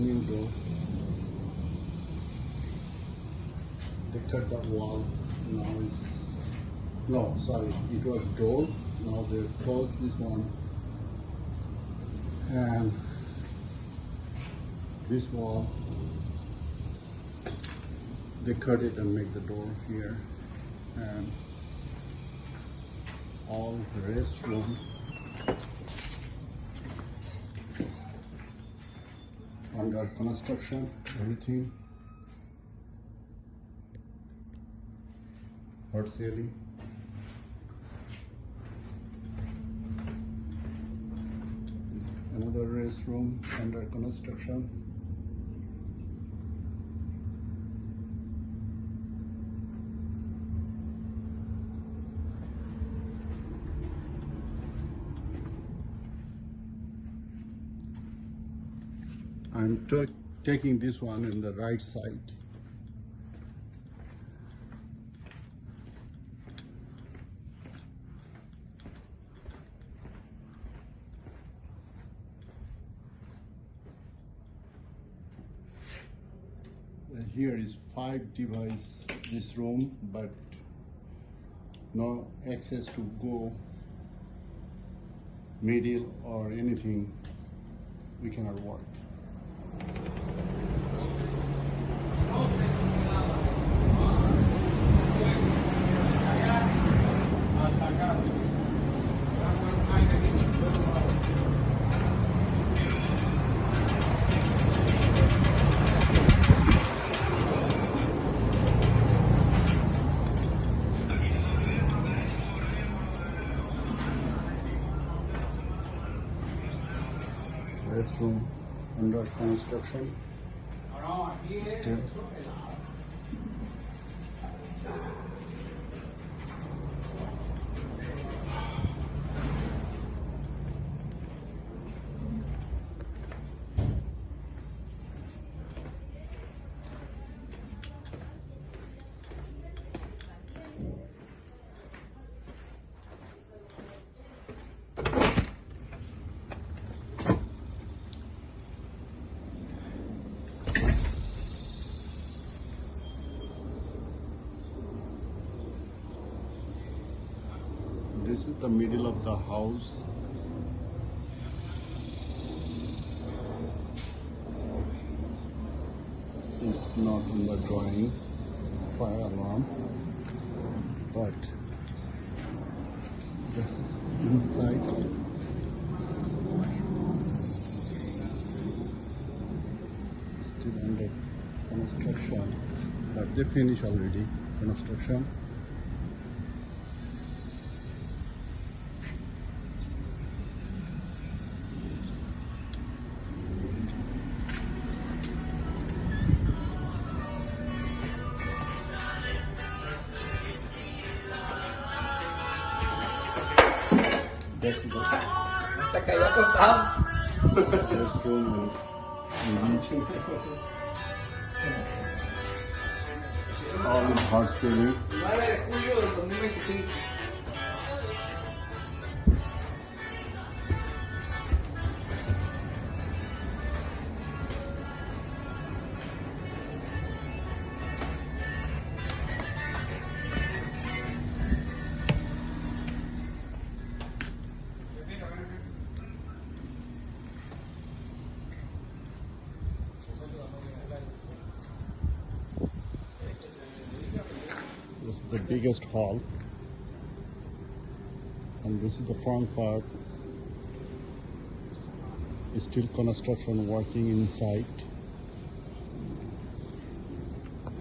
new door. They cut the wall. Now it was door. Now they closed this one, and this wall they cut it and make the door here, and all the restroom under construction, everything. Hot ceiling. Another restroom under construction. I'm taking this one in the right side. Here is 5 device this room, but no access to go middle or anything. We cannot work. Restroom under construction still. This is the middle of the house. It's not in the drawing, fire alarm, but this is inside. Still under construction, but they finished already construction. This is the restroom all in hot ceiling. This is the biggest hall, and this is the front part. It's still construction working inside.